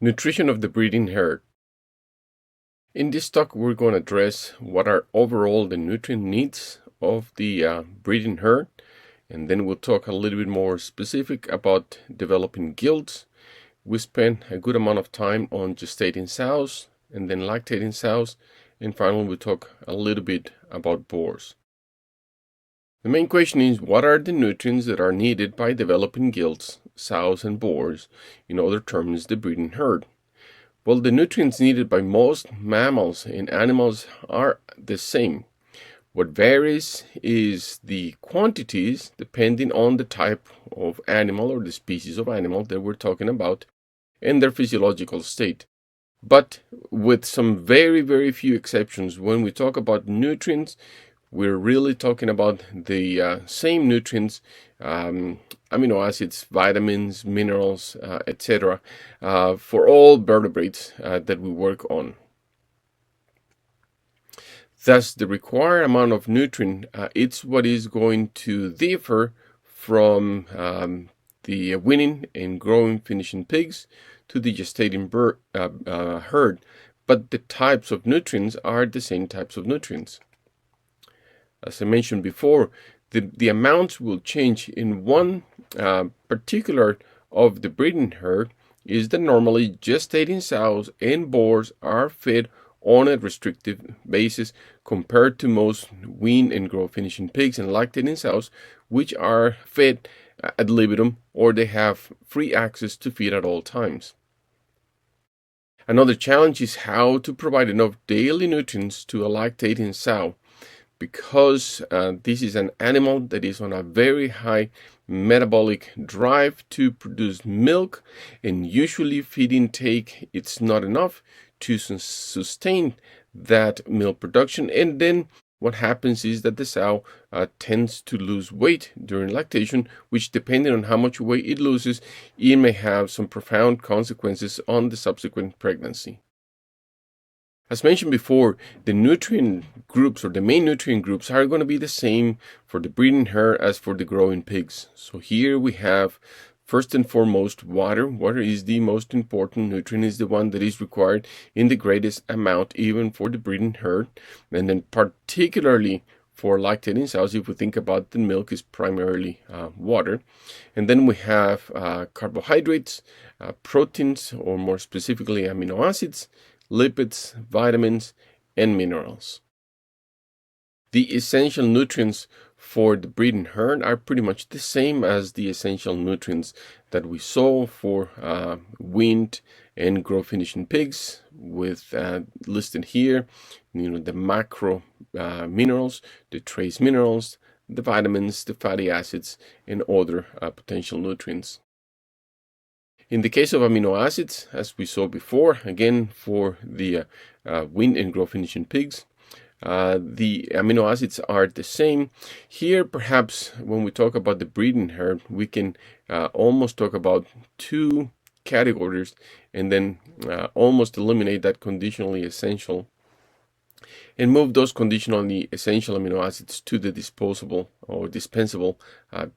Nutrition of the breeding herd. In this talk, we're going to address what are overall the nutrient needs of the breeding herd, and then we'll talk a little bit more specific about developing gilts. We spend a good amount of time on gestating sows and then lactating sows, and finally we'll talk a little bit about boars. The main question is, what are the nutrients that are needed by developing gilts, sows, and boars, in other terms, the breeding herd? Well, the nutrients needed by most mammals and animals are the same. What varies is the quantities depending on the type of animal or the species of animal that we're talking about and their physiological state. But with some very, very few exceptions, when we talk about nutrients, we're really talking about the same nutrients, amino acids, vitamins, minerals, etc., for all vertebrates that we work on. Thus, the required amount of nutrient, it's what is going to differ from the weaning and growing finishing pigs to the gestating herd, but the types of nutrients are the same types of nutrients. As I mentioned before, the amounts will change. In one particular of the breeding herd is that normally gestating sows and boars are fed on a restrictive basis compared to most wean and grow finishing pigs and lactating sows, which are fed ad libitum, or they have free access to feed at all times. Another challenge is how to provide enough daily nutrients to a lactating sow, because this is an animal that is on a very high metabolic drive to produce milk, and usually feed intake it's not enough to sustain that milk production. And then what happens is that the sow tends to lose weight during lactation, which, depending on how much weight it loses, it may have some profound consequences on the subsequent pregnancy. As mentioned before, the nutrient groups, or the main nutrient groups, are going to be the same for the breeding herd as for the growing pigs. So here we have, first and foremost, water. Water is the most important nutrient, is the one that is required in the greatest amount, even for the breeding herd. And then particularly for lactating sows, if we think about the milk, is primarily water. And then we have carbohydrates, proteins, or more specifically amino acids, lipids, vitamins, and minerals. The essential nutrients for the breeding herd are pretty much the same as the essential nutrients that we saw for weaned and grow finishing pigs, with listed here, the macro minerals, the trace minerals, the vitamins, the fatty acids, and other potential nutrients. In the case of amino acids, as we saw before, again for the weaned and grow finishing pigs, the amino acids are the same. Here, perhaps, when we talk about the breeding herd, we can almost talk about two categories and then almost eliminate that conditionally essential and move those conditionally essential amino acids to the disposable or dispensable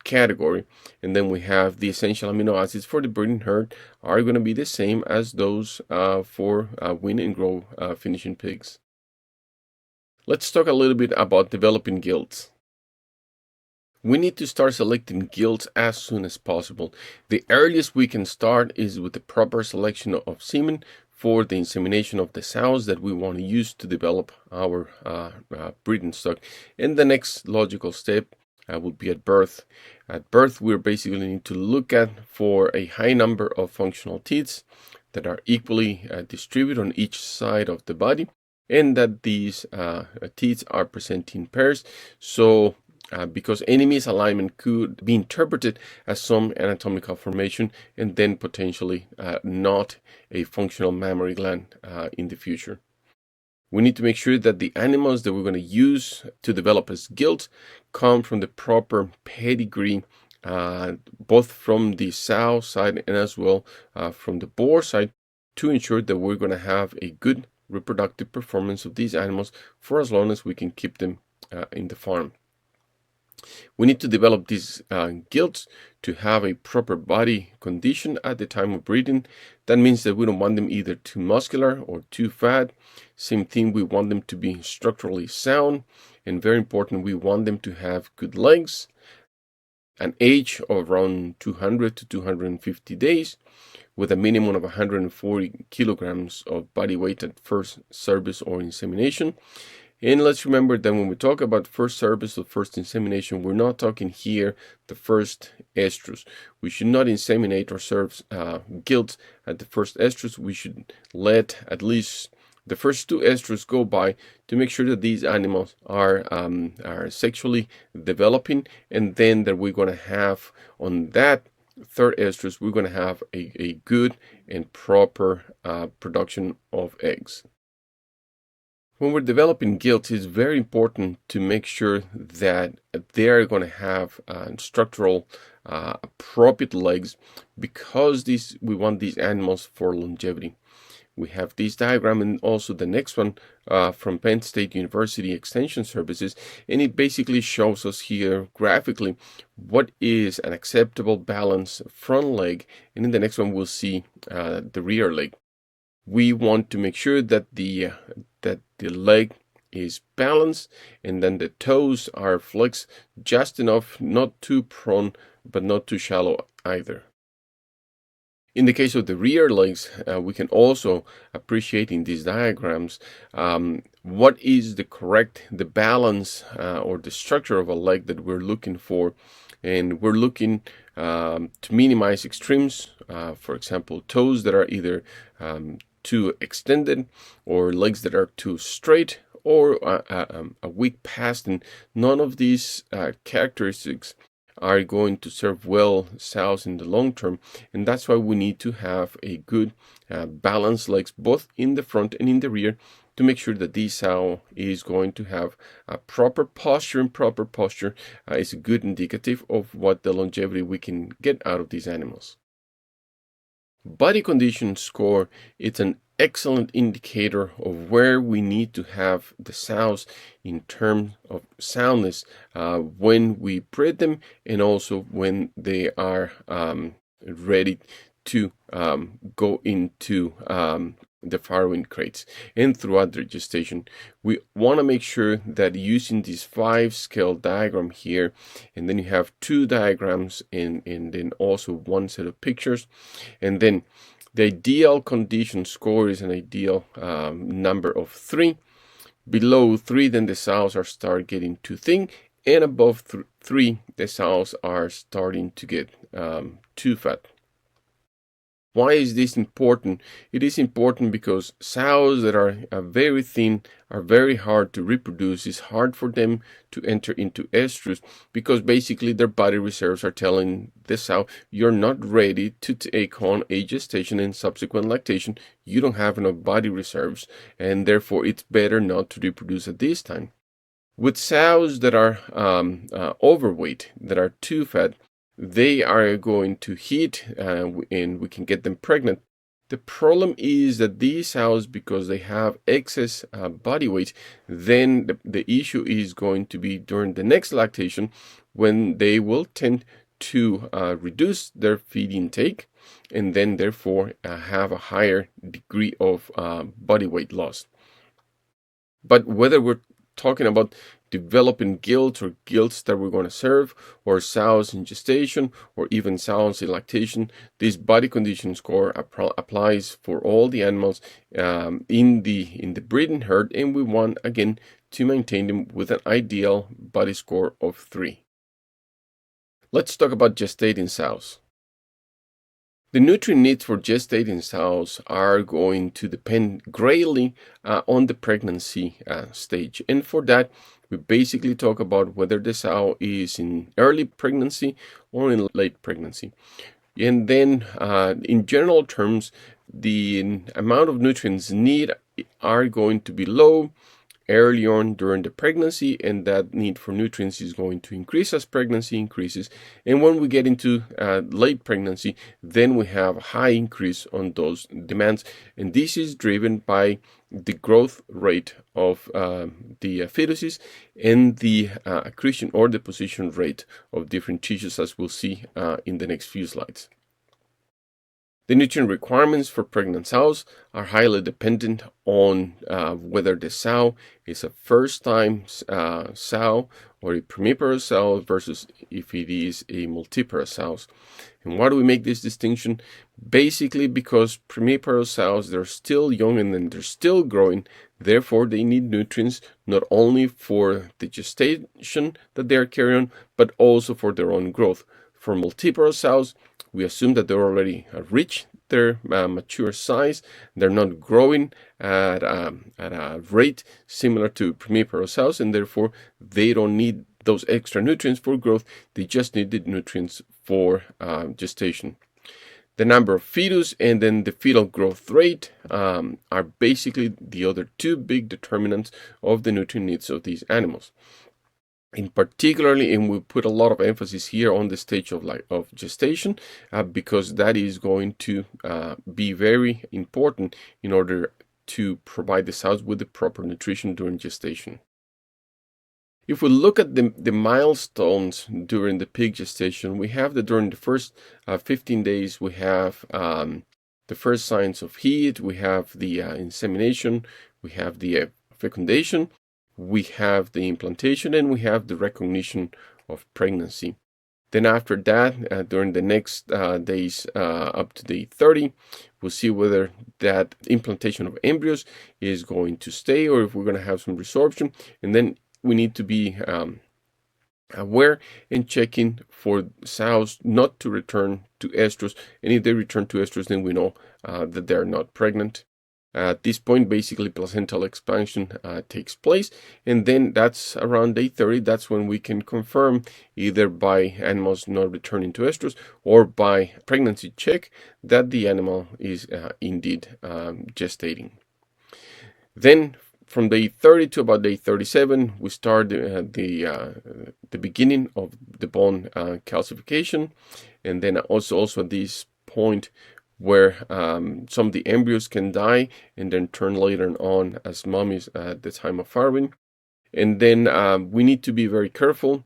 category. And then we have the essential amino acids for the breeding herd are going to be the same as those for wean and grow finishing pigs. Let's talk a little bit about developing gilts. We need to start selecting gilts as soon as possible. The earliest we can start is with the proper selection of semen for the insemination of the sows that we want to use to develop our breeding stock. And the next logical step would be at birth. At birth, we basically need to look at for a high number of functional teats that are equally distributed on each side of the body, and that these teats are present in pairs. So because any misalignment could be interpreted as some anatomical formation and then potentially not a functional mammary gland in the future. We need to make sure that the animals that we're going to use to develop as gilts come from the proper pedigree, both from the sow side and as well from the boar side, to ensure that we're going to have a good reproductive performance of these animals for as long as we can keep them in the farm. We need to develop these gilts to have a proper body condition at the time of breeding. That means that we don't want them either too muscular or too fat. Same thing, we want them to be structurally sound, and very important, we want them to have good legs, an age of around 200 to 250 days, with a minimum of 140 kilograms of body weight at first service or insemination. And let's remember that when we talk about first service or first insemination, we're not talking here the first estrus. We should not inseminate or serve gilts at the first estrus. We should let at least the first 2 estrus go by to make sure that these animals are sexually developing, and then that we're going to have on that 3rd estrus, we're going to have a good and proper production of eggs. When we're developing gilts, it's very important to make sure that they are going to have structural appropriate legs, because we want these animals for longevity. We have this diagram and also the next one from Penn State University Extension Services, and it basically shows us here graphically what is an acceptable balanced front leg, and in the next one we'll see the rear leg. We want to make sure that the leg is balanced, and then the toes are flexed just enough, not too prone but not too shallow either. In the case of the rear legs, we can also appreciate in these diagrams what is the balance or the structure of a leg that we're looking for. And we're looking to minimize extremes, for example, toes that are either too extended or legs that are too straight or a weak past. And none of these characteristics are going to serve well sows in the long term, and that's why we need to have a good balanced legs both in the front and in the rear to make sure that this sow is going to have a proper posture, and proper posture is a good indicative of what the longevity we can get out of these animals. Body condition score, it's an excellent indicator of where we need to have the sows in terms of soundness when we breed them, and also when they are ready to go into the farrowing crates and throughout their gestation. We want to make sure that using this 5-scale diagram here, and then you have 2 diagrams and then also 1 set of pictures, and then the ideal condition score is an ideal number of 3. Below 3, then the sows are start getting too thin, and above 3, the sows are starting to get too fat. Why is this important? It is important because sows that are very thin are very hard to reproduce. It's hard for them to enter into estrus because basically their body reserves are telling the sow, you're not ready to take on a gestation and subsequent lactation. You don't have enough body reserves, and therefore it's better not to reproduce at this time. With sows that are overweight, that are too fat, they are going to heat and we can get them pregnant. The problem is that these sows, because they have excess body weight, then the issue is going to be during the next lactation when they will tend to reduce their feed intake and then therefore have a higher degree of body weight loss. But whether we're talking about developing gilts or gilts that we're going to serve, or sows in gestation, or even sows in lactation, this body condition score applies for all the animals in the breeding herd, and we want again to maintain them with an ideal body score of 3. Let's talk about gestating sows. The nutrient needs for gestating sows are going to depend greatly on the pregnancy stage. And for that, we basically talk about whether the sow is in early pregnancy or in late pregnancy. And then in general terms, the amount of nutrients needed are going to be low early on during the pregnancy, and that need for nutrients is going to increase as pregnancy increases. And when we get into late pregnancy, then we have a high increase on those demands, and this is driven by the growth rate of the fetuses and the accretion or deposition rate of different tissues, as we'll see in the next few slides. The nutrient requirements for pregnant sows are highly dependent on whether the sow is a first-time sow or a primiparous sow versus if it is a multiparous sow. And why do we make this distinction? Basically because primiparous sows, they're still young and then they're still growing. Therefore, they need nutrients not only for the gestation that they are carrying on, but also for their own growth. For multiparous sows, we assume that they're already reached their mature size. They're not growing at a rate similar to primiparous sows, and therefore they don't need those extra nutrients for growth. They just need the nutrients for gestation. The number of fetus and then the fetal growth rate are basically the other two big determinants of the nutrient needs of these animals. In particularly, and we put a lot of emphasis here on the stage of gestation, because that is going to be very important in order to provide the sows with the proper nutrition during gestation. If we look at the milestones during the pig gestation, we have that during the first 15 days, we have the first signs of heat, we have the insemination, we have the fecundation, we have the implantation, and we have the recognition of pregnancy. Then after that, during the next days up to day 30, we'll see whether that implantation of embryos is going to stay or if we're going to have some resorption. And then we need to be aware and checking for sows not to return to estrus. And if they return to estrus, then we know that they're not pregnant. At this point, basically placental expansion takes place, and then that's around day 30. That's when we can confirm, either by animals not returning to estrus or by pregnancy check, that the animal is indeed gestating. Then from day 30 to about day 37, we start the beginning of the bone calcification, and then also at this point where some of the embryos can die and then turn later on as mummies at the time of farrowing. And then we need to be very careful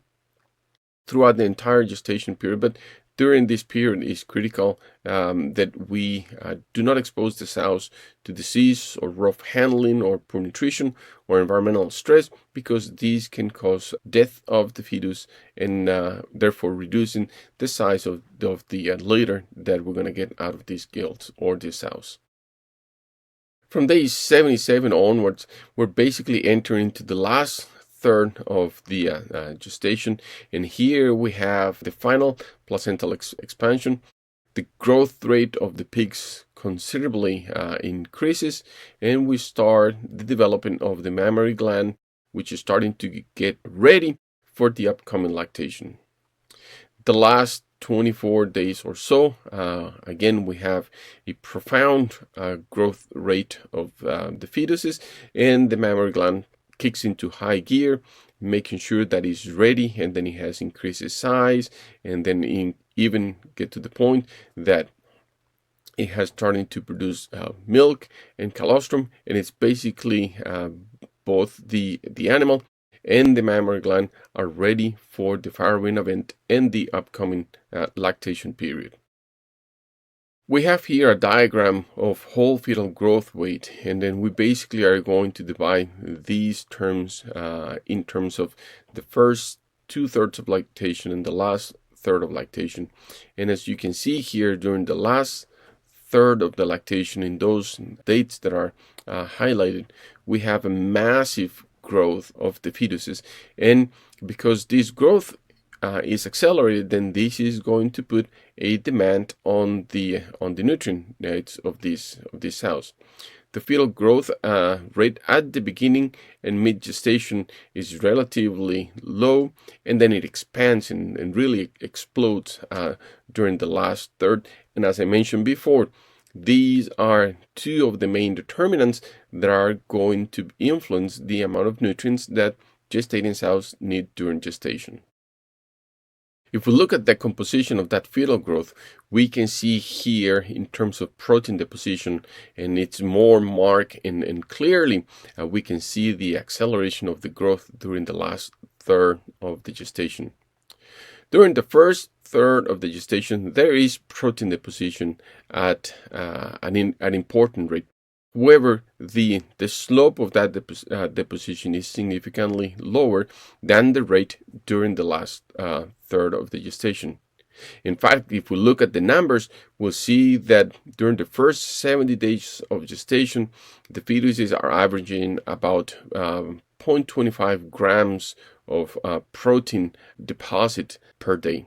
throughout the entire gestation period, but during this period is critical that we do not expose the sows to disease or rough handling or poor nutrition or environmental stress, because these can cause death of the fetus and therefore reducing the size of the litter that we're going to get out of these gilts or these sows. From day 77 onwards, we're basically entering into the last third of the gestation, and here we have the final placental expansion. The growth rate of the pigs considerably increases, and we start the development of the mammary gland, which is starting to get ready for the upcoming lactation. The last 24 days or so, again, we have a profound growth rate of the fetuses, and the mammary gland kicks into high gear, making sure that it's ready, and then it has increased its size, and then even get to the point that it has started to produce milk and colostrum, and it's basically both the animal and the mammary gland are ready for the farrowing event and the upcoming lactation period. We have here a diagram of whole fetal growth weight, and then we basically are going to divide these terms in terms of the first 2/3 of lactation and the last third of lactation. And as you can see here, during the last third of the lactation, in those dates that are highlighted, we have a massive growth of the fetuses, and because this growth is accelerated, then this is going to put a demand on the nutrients of these sows. The fetal growth rate at the beginning and mid gestation is relatively low, and then it expands and really explodes during the last third. And as I mentioned before, these are two of the main determinants that are going to influence the amount of nutrients that gestating sows need during gestation. If we look at the composition of that fetal growth, we can see here in terms of protein deposition, and it's more marked and clearly we can see the acceleration of the growth during the last third of the gestation. During the first third of the gestation, there is protein deposition at an important rate. However, the slope of that deposition is significantly lower than the rate during the last third of the gestation. In fact, if we look at the numbers, we'll see that during the first 70 days of gestation, the fetuses are averaging about 0.25 grams of protein deposit per day.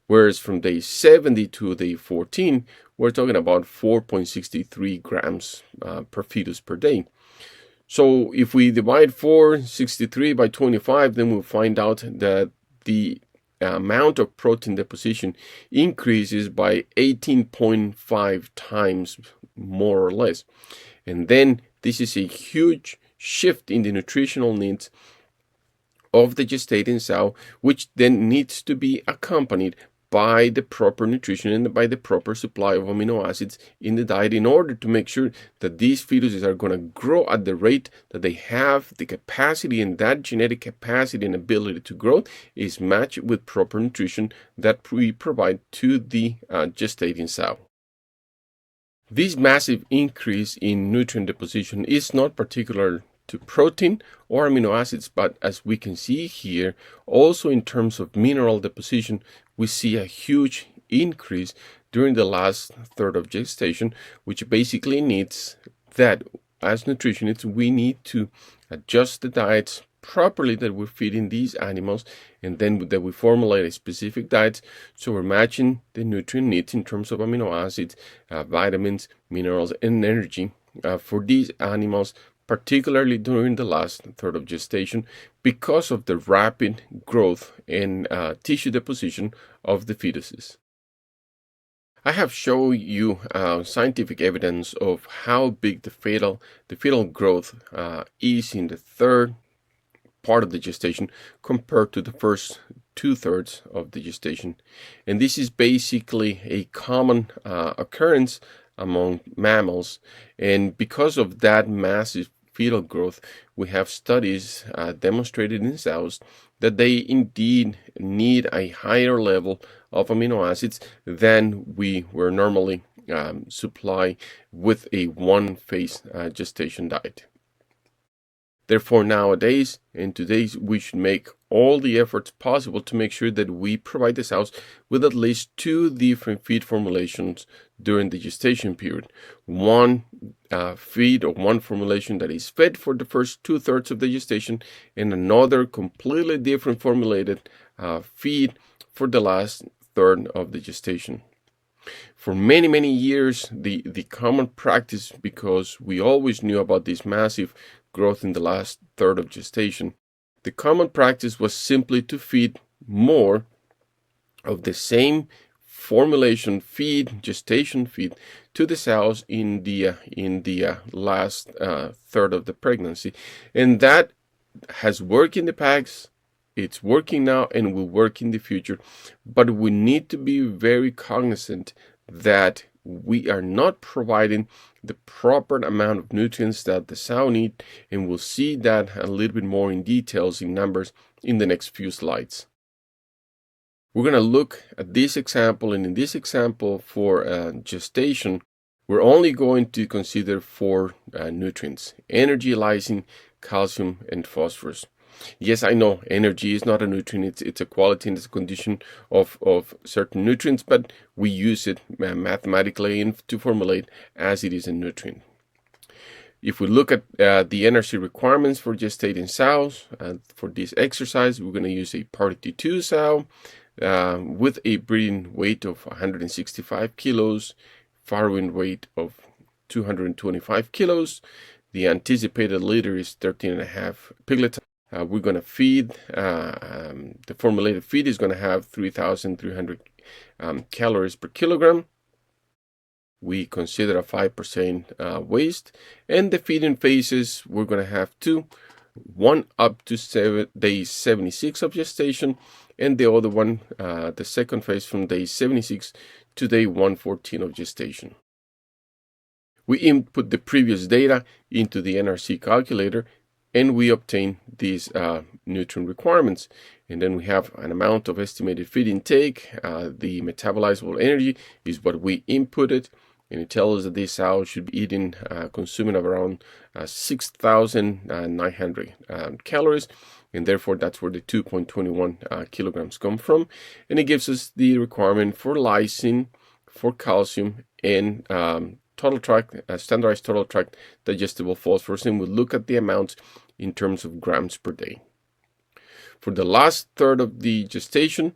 Whereas from day 70 to day 14, we're talking about 4.63 grams per fetus per day. So if we divide 463 by 25, then we'll find out that the amount of protein deposition increases by 18.5 times more or less. And then this is a huge shift in the nutritional needs of the gestating sow, which then needs to be accompanied by the proper nutrition and by the proper supply of amino acids in the diet in order to make sure that these fetuses are going to grow at the rate that they have the capacity, and that genetic capacity and ability to grow is matched with proper nutrition that we provide to the gestating sow. This massive increase in nutrient deposition is not particular to protein or amino acids, but as we can see here, also in terms of mineral deposition, we see a huge increase during the last third of gestation, which basically needs that as nutritionists, we need to adjust the diets properly that we're feeding these animals, and then that we formulate a specific diet so we're matching the nutrient needs in terms of amino acids, vitamins, minerals, and energy for these animals, particularly during the last third of gestation, because of the rapid growth and tissue deposition of the fetuses. I have shown you scientific evidence of how big the fetal growth is in the third part of the gestation compared to the first 2/3 of the gestation. And this is basically a common occurrence among mammals. And because of that massive fetal growth, we have studies demonstrated in sows that they indeed need a higher level of amino acids than we were normally supply with a one-phase gestation diet. Therefore, nowadays and today, we should make all the efforts possible to make sure that we provide the sows with at least 2 different feed formulations during the gestation period. One feed or one formulation that is fed for the first 2/3 of the gestation, and another completely different formulated feed for the last third of the gestation. For many, many years, the common practice, because we always knew about this massive growth in the last third of gestation, the common practice was simply to feed more of the same formulation feed, gestation feed, to the sows in the last third of the pregnancy. And that has worked in the past, it's working now, and will work in the future. But we need to be very cognizant that we are not providing the proper amount of nutrients that the sow needs, and we'll see that a little bit more in details in numbers in the next few slides. We're going to look at this example, and in this example for gestation, we're only going to consider 4 nutrients: energy, lysine, calcium, and phosphorus. Yes, I know energy is not a nutrient, it's a quality and it's a condition of certain nutrients, but we use it mathematically to formulate as it is a nutrient. If we look at the energy requirements for gestating sows, for this exercise, we're going to use a Parity 2 sow with a breeding weight of 165 kilos, farrowing weight of 225 kilos. The anticipated litter is 13.5 piglets. We're going to feed, the formulated feed is going to have 3,300 calories per kilogram. We consider a 5% waste. And the feeding phases, we're going to have 2. one up to day 76 of gestation, and the other one, the second phase, from day 76 to day 114 of gestation. We input the previous data into the NRC calculator, and we obtain these nutrient requirements. And then we have an amount of estimated feed intake. The metabolizable energy is what we inputted, and it tells us that this sow should be eating, consuming of around 6,900 calories, and therefore that's where the 2.21 kilograms come from. And it gives us the requirement for lysine, for calcium, and total tract, standardized total tract digestible phosphorus, and we'll look at the amounts in terms of grams per day. For the last third of the gestation,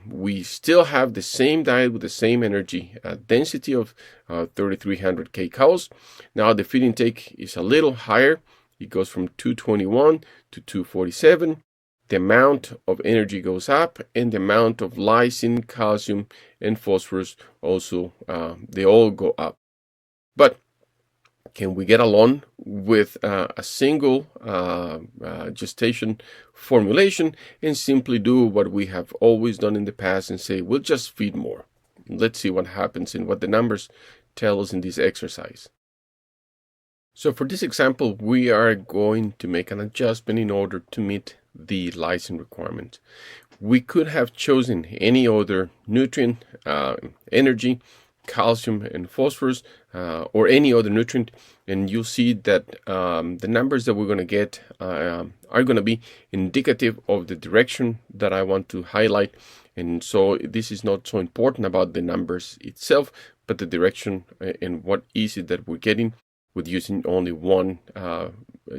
we still have the same diet with the same energy density of 3,300 kcals. Now the feed intake is a little higher. It goes from 221 to 247. The amount of energy goes up, and the amount of lysine, calcium, and phosphorus also, they all go up. But can we get along with a single gestation formulation and simply do what we have always done in the past and say, we'll just feed more? Let's see what happens and what the numbers tell us in this exercise. So for this example, we are going to make an adjustment in order to meet the lysine requirement. We could have chosen any other nutrient, energy, calcium and phosphorus, or any other nutrient, and you'll see that the numbers that we're going to get are going to be indicative of the direction that I want to highlight. And so this is not so important about the numbers itself, but the direction and what is it that we're getting with using only one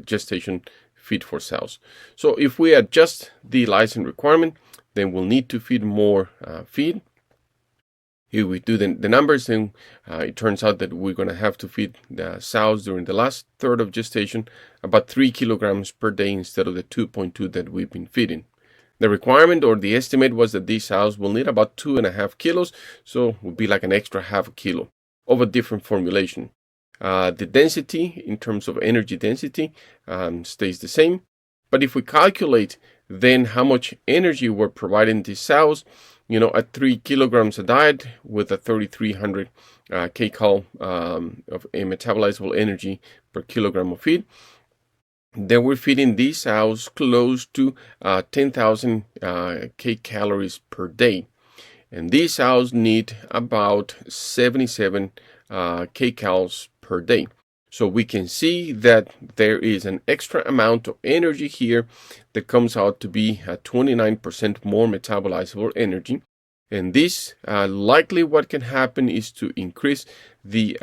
gestation feed for sows. So if we adjust the lysine requirement, then we'll need to feed more feed. Here we do the numbers, and it turns out that we're going to have to feed the sows during the last third of gestation about 3 kilograms per day instead of the 2.2 that we've been feeding. The requirement, or the estimate, was that these sows will need about 2.5 kilos, so it would be like an extra half a kilo of a different formulation. The density, in terms of energy density, stays the same. But if we calculate then how much energy we're providing these sows, at 3 kilograms a diet with a 3,300 kcal of a metabolizable energy per kilogram of feed, then we're feeding these sows close to 10,000 kcalories per day. And these sows need about 77 kcals per day. So we can see that there is an extra amount of energy here that comes out to be 29% more metabolizable energy. And this likely what can happen is to increase the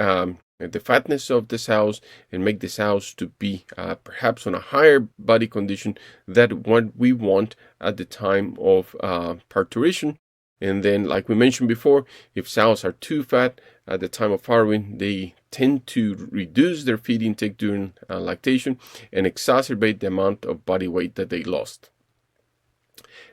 fatness of the sows and make the sows to be perhaps on a higher body condition than what we want at the time of parturition. And then, like we mentioned before, if sows are too fat at the time of farrowing, they tend to reduce their feed intake during lactation and exacerbate the amount of body weight that they lost.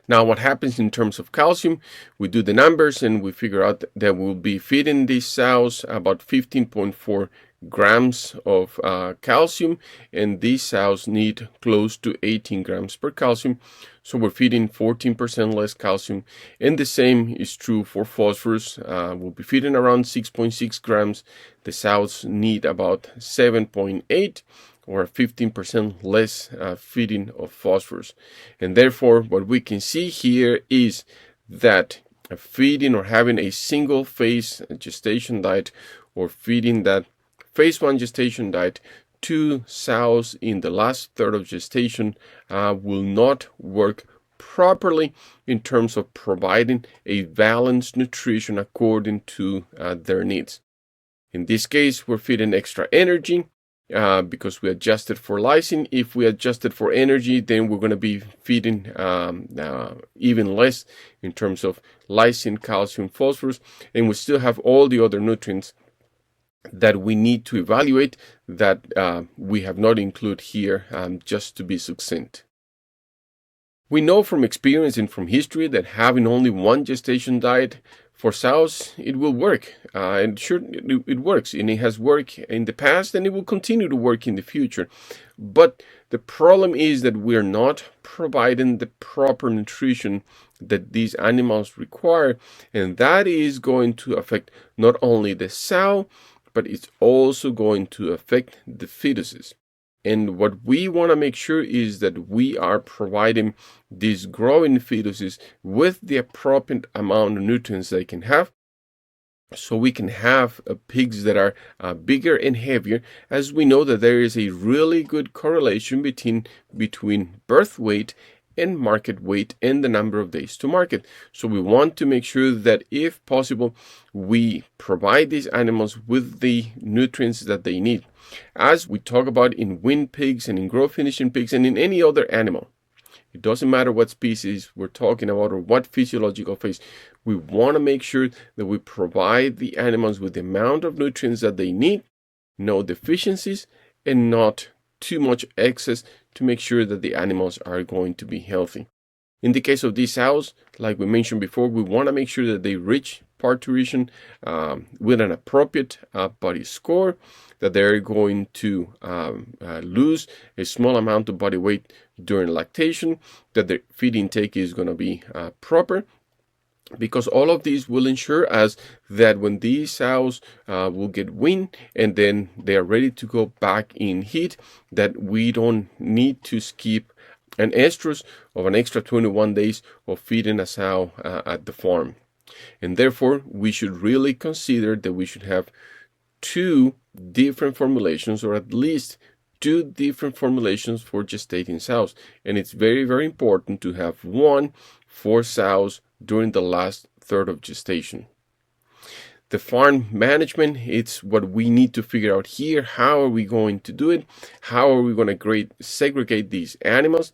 Now, what happens in terms of calcium? We do the numbers and we figure out that we'll be feeding these sows about 15.4 grams of calcium, and these sows need close to 18 grams per calcium. So we're feeding 14% less calcium, and the same is true for phosphorus. We'll be feeding around 6.6 grams. The sows need about 7.8 or 15% less feeding of phosphorus. And therefore, what we can see here is that feeding or having a single phase gestation diet, or feeding that phase 1 gestation diet to sows in the last third of gestation will not work properly in terms of providing a balanced nutrition according to their needs. In this case, we're feeding extra energy because we adjusted for lysine. If we adjusted for energy, then we're going to be feeding even less in terms of lysine, calcium, phosphorus, and we still have all the other nutrients that we need to evaluate that we have not included here, just to be succinct. We know from experience and from history that having only one gestation diet for sows, it will work. And sure, it works, and it has worked in the past, and it will continue to work in the future. But The problem is that we're not providing the proper nutrition that these animals require, and that is going to affect not only the sow, but it's also going to affect the fetuses. And what we want to make sure is that we are providing these growing fetuses with the appropriate amount of nutrients they can have, so we can have pigs that are bigger and heavier, as we know that there is a really good correlation between birth weight and market weight and the number of days to market. So we want to make sure that if possible, we provide these animals with the nutrients that they need. As we talk about in weaned pigs and in growth finishing pigs and in any other animal, it doesn't matter what species we're talking about or what physiological phase, we want to make sure that we provide the animals with the amount of nutrients that they need, no deficiencies, and not too much excess, to make sure that the animals are going to be healthy. In the case of these sows, like we mentioned before, we want to make sure that they reach parturition with an appropriate body score, that they're going to lose a small amount of body weight during lactation, that their feed intake is going to be proper, because all of these will ensure us that when these sows will get weaned and then they are ready to go back in heat, that we don't need to skip an estrus of an extra 21 days of feeding a sow at the farm. And therefore, we should really consider that we should have 2 different formulations, or at least 2 different formulations for gestating sows. And it's very, very important to have one for sows during the last third of gestation. The farm management, it's what we need to figure out here. How are we going to do it? How are we going to segregate these animals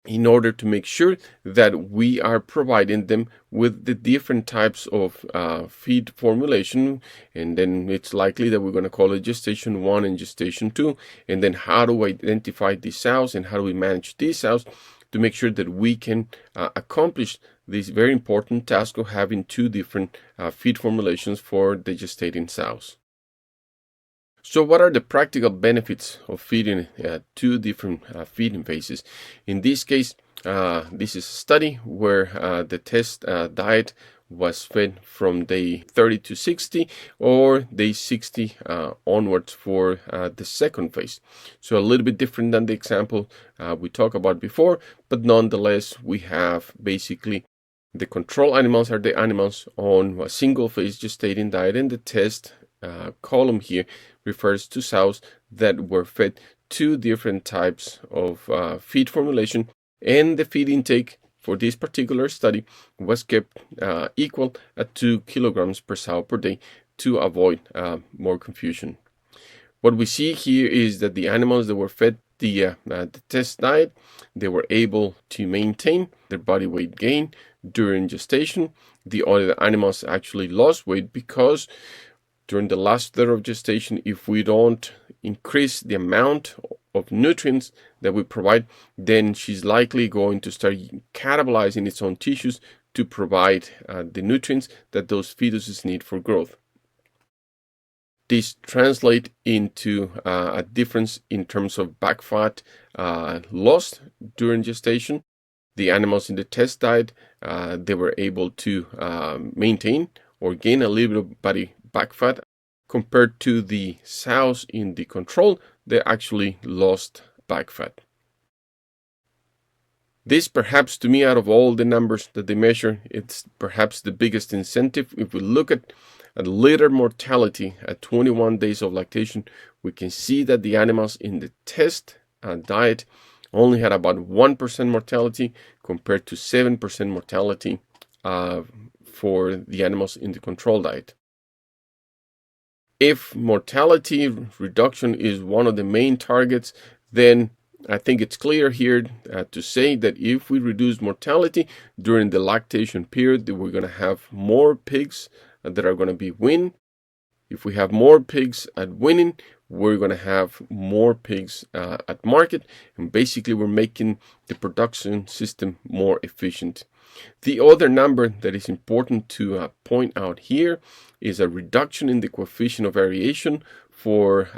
in order to make sure that we are providing them with the different types of feed formulation? And then it's likely that we're going to call it gestation 1 and gestation 2. And then how do we identify these sows and how do we manage these sows to make sure that we can accomplish this very important task of having 2 different feed formulations for the gestating sows. So what are the practical benefits of feeding 2 different feeding phases? In this case, this is a study where the test diet was fed from day 30 to 60 or day 60 onwards for the second phase. So a little bit different than the example we talked about before, but nonetheless, we have basically the control animals are the animals on a single phase gestating diet, and the test column here refers to sows that were fed 2 different types of feed formulation, and the feed intake for this particular study was kept equal at 2 kilograms per sow per day to avoid more confusion. What we see here is that the animals that were fed the test diet, they were able to maintain their body weight gain during gestation. The other animals actually lost weight because during the last third of gestation, if we don't increase the amount of nutrients that we provide, then she's likely going to start catabolizing its own tissues to provide the nutrients that those fetuses need for growth. This translates into a difference in terms of back fat lost during gestation. The animals in the test diet, they were able to maintain or gain a little bit of body back fat. Compared to the sows in the control, they actually lost back fat. This, perhaps to me, out of all the numbers that they measure, it's perhaps the biggest incentive. If we look at litter mortality at 21 days of lactation, we can see that the animals in the test diet only had about 1% mortality compared to 7% mortality for the animals in the control diet. If mortality reduction is one of the main targets, then I think it's clear here to say that if we reduce mortality during the lactation period, that we're going to have more pigs that are going to be weaned. If we have more pigs at weaning, we're going to have more pigs at market, and basically we're making the production system more efficient. The other number that is important to point out here is a reduction in the coefficient of variation for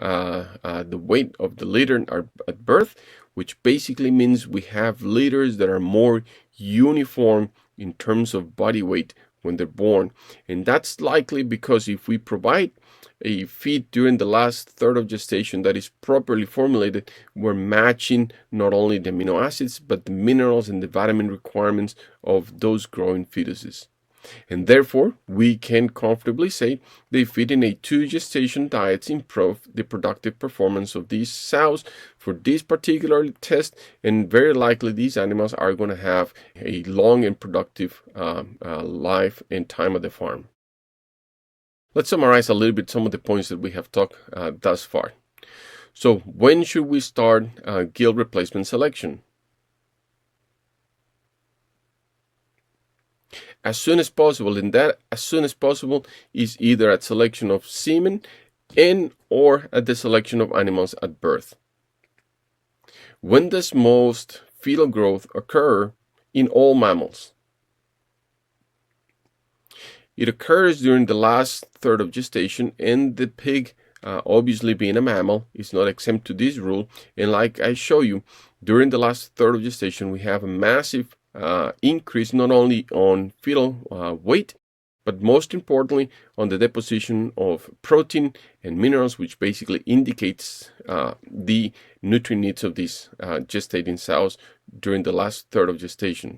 the weight of the litter at birth, which basically means we have litters that are more uniform in terms of body weight when they're born. And that's likely because if we provide a feed during the last third of gestation that is properly formulated, we're matching not only the amino acids but the minerals and the vitamin requirements of those growing fetuses. And therefore, we can comfortably say that feeding a 2 gestation diets improve the productive performance of these sows for this particular test, and very likely these animals are going to have a long and productive life and time at the farm. Let's summarize a little bit some of the points that we have talked thus far. So when should we start gill replacement selection? As soon as possible, and that as soon as possible is either at selection of semen and or at the selection of animals at birth. When does most fetal growth occur in all mammals? It occurs during the last third of gestation, and the pig, obviously being a mammal, is not exempt to this rule. And like I show you, during the last third of gestation, we have a massive increase not only on fetal weight, but most importantly on the deposition of protein and minerals, which basically indicates the nutrient needs of these gestating sows during the last third of gestation.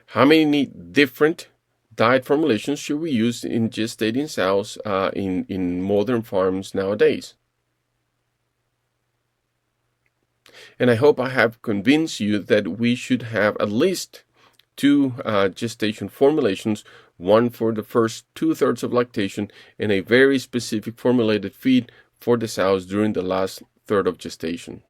How many different diet formulations should we use in gestating sows in modern farms nowadays? And I hope I have convinced you that we should have at least 2 gestation formulations, one for the first 2/3 of lactation and a very specific formulated feed for the sows during the last third of gestation.